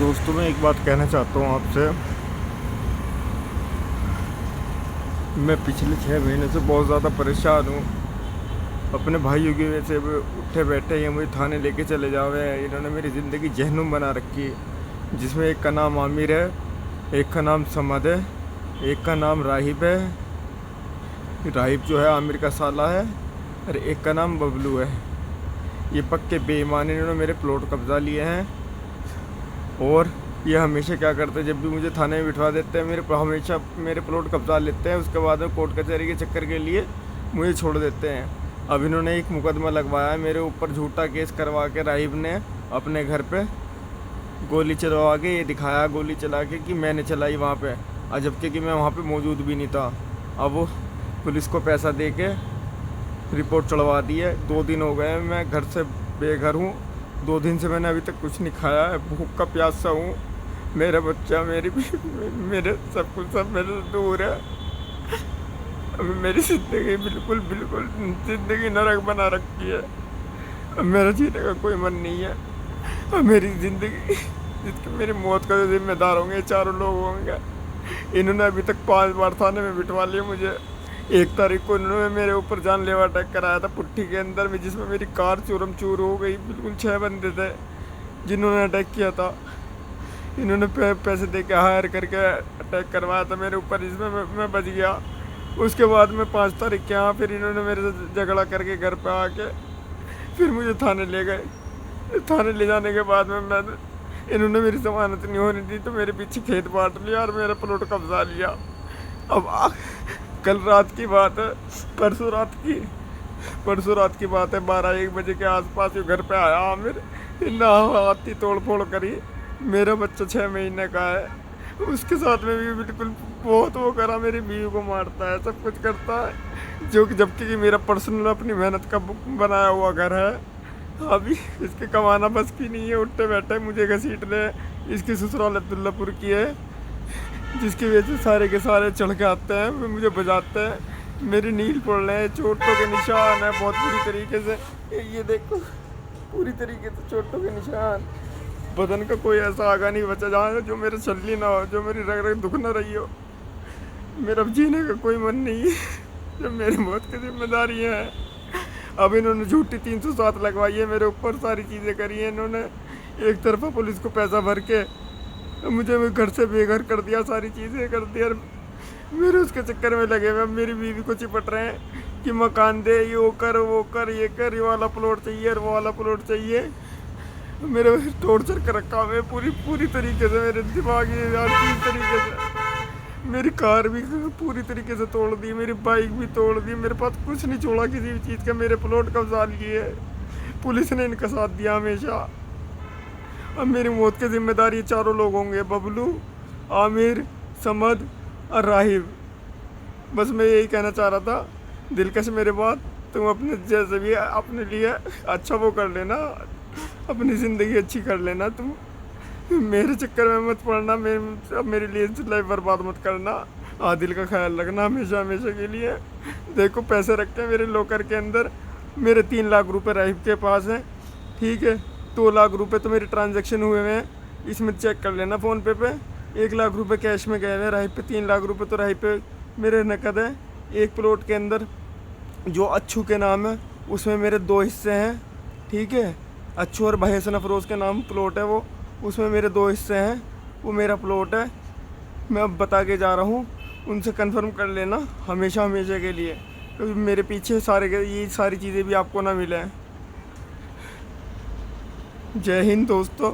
दोस्तों, मैं एक बात कहना चाहता हूँ आपसे। मैं पिछले 6 महीने से बहुत ज़्यादा परेशान हूँ। अपने भाइयों की वजह से वो उठे बैठे ये मुझे थाने लेके चले जावे हैं। इन्होंने मेरी ज़िंदगी जहन्नुम बना रखी है, जिसमें एक का नाम आमिर है, एक का नाम समद है, एक का नाम राहिब है। राहिब जो है आमिर का साला है, और एक का नाम बबलू है। ये पक्के बेईमान, इन्होंने मेरे प्लॉट कब्जा लिए हैं। और ये हमेशा क्या करते हैं, जब भी मुझे थाने में बिठवा देते हैं, हमेशा मेरे प्लॉट कब्जा लेते हैं। उसके बाद में कोर्ट कचहरी के चक्कर के लिए मुझे छोड़ देते हैं। अब इन्होंने एक मुकदमा लगवाया है मेरे ऊपर, झूठा केस करवा के राहिब ने अपने घर पे गोली चलवा के ये दिखाया, गोली चला के कि मैंने चलाई वहाँ पे, और जबकि कि मैं वहाँ पे मौजूद भी नहीं था। अब वो पुलिस को पैसा दे के रिपोर्ट चढ़वा दी है। 2 दिन हो गए मैं घर से बेघर हूँ। 2 दिन से मैंने अभी तक कुछ नहीं खाया है, भूख का प्यासा हूँ। मेरा बच्चा, मेरे सब कुछ सब मेरे से दूर है। अभी मेरी ज़िंदगी बिल्कुल बिल्कुल ज़िंदगी नरक बना रखी है। अब मेरा जीने का कोई मन नहीं है। अब मेरी ज़िंदगी, जिसकी मेरी मौत का जो जिम्मेदार होंगे, ये चारों लोग होंगे। इन्होंने अभी तक 5 बार थाने में बिठवा लिया मुझे। 1 तारीख को इन्होंने मेरे ऊपर जानलेवा अटैक कराया था पुट्ठी के अंदर में, जिसमें मेरी कार चूरम चूर हो गई। बिल्कुल 6 बंदे थे जिन्होंने अटैक किया था। इन्होंने पैसे दे के हायर करके अटैक करवाया था मेरे ऊपर, जिसमें मैं बच गया। उसके बाद में 5 तारीख के यहाँ फिर इन्होंने मेरे से झगड़ा करके घर पे आके फिर मुझे थाने ले गए। थाने ले जाने के बाद में इन्होंने मेरी जमानत नहीं होने दी, तो मेरे पीछे खेत बांट लिया और मेरा प्लॉट कब्जा लिया। अब कल रात की बात है, परसों रात की बात है, 12-1 बजे के आसपास ये घर पे आया आमिर। ना हाथी तोड़ फोड़ करी। मेरा बच्चा 6 महीने का है, उसके साथ में भी बिल्कुल बहुत वो करा, मेरी बीवी को मारता है, सब कुछ करता है, जो कि जबकि कि मेरा पर्सनल अपनी मेहनत का बनाया हुआ घर है। अभी इसके कमाना बस की नहीं है, उठते बैठे मुझे घसीट ले। इसकी ससुराल अब्दुल्लापुर की है, जिसकी वजह से सारे के सारे चढ़ के आते हैं, मुझे बजाते हैं। मेरी नील पड़ रहे हैं, चोटों के निशान है बहुत बुरी तरीके से। ये देखो, पूरी तरीके से चोटों के निशान। बदन का कोई ऐसा आगा नहीं बचा जहाँ जो मेरे छल्ली ना हो, जो मेरी रग रग दुख ना रही हो। मेरा जीने का कोई मन नहीं है, जब मेरी मौत की जिम्मेदारी है। अब इन्होंने झूठी 307 लगवाई है मेरे ऊपर, सारी चीज़ें करी हैं इन्होंने। एक तरफा पुलिस को पैसा भर के मुझे घर से बेघर कर दिया, सारी चीज़ें कर दिया। मेरे उसके चक्कर में लगे हुए, मेरी बीवी को चिपट रहे हैं कि मकान दे, ये कर, वो कर, ये कर, ये वाला प्लॉट चाहिए, वो वाला प्लॉट चाहिए। मेरे टॉर्चर कर रखा है पूरी तरीके से, मेरे दिमागी हर चीज़ तरीके से। मेरी कार भी पूरी तरीके से तोड़ दी, मेरी बाइक भी तोड़ दी, मेरे पास कुछ नहीं छोड़ा किसी भी चीज़ का। मेरे प्लॉट कब्जा लिए, पुलिस ने इनका साथ दिया हमेशा। अब मेरी मौत की जिम्मेदारी ये चारों लोग होंगे, बबलू, आमिर, समद और राहिब। बस मैं यही कहना चाह रहा था, दिलकश मेरे बात, तुम अपने जैसे भी अपने लिए अच्छा वो कर लेना, अपनी ज़िंदगी अच्छी कर लेना। तुम मेरे चक्कर में मत पड़ना, मेरे लिए लाइफ बर्बाद मत करना। आदिल का ख्याल रखना हमेशा हमेशा के लिए। देखो, पैसे रखे मेरे लॉकर के अंदर, मेरे 3 लाख रुपए राहिब के पास हैं, ठीक है। 2 लाख रुपए तो मेरे ट्रांजैक्शन हुए हैं, इसमें चेक कर लेना फ़ोन पे 1 लाख रुपए कैश में गए हुए राहिब पे। 3 लाख रुपए तो राहिब पे मेरे नकद है। एक प्लॉट के अंदर जो अच्छू के नाम है, उसमें मेरे 2 हिस्से हैं, ठीक है। अच्छू और भाई हसन अफरोज़ के नाम प्लॉट है वो, उसमें मेरे 2 हिस्से हैं, वो मेरा प्लॉट है। मैं अब बता के जा रहा हूँ, उनसे कंफर्म कर लेना हमेशा हमेशा के लिए, क्योंकि मेरे पीछे ये सारी चीज़ें भी आपको ना मिले। जय हिंद दोस्तों।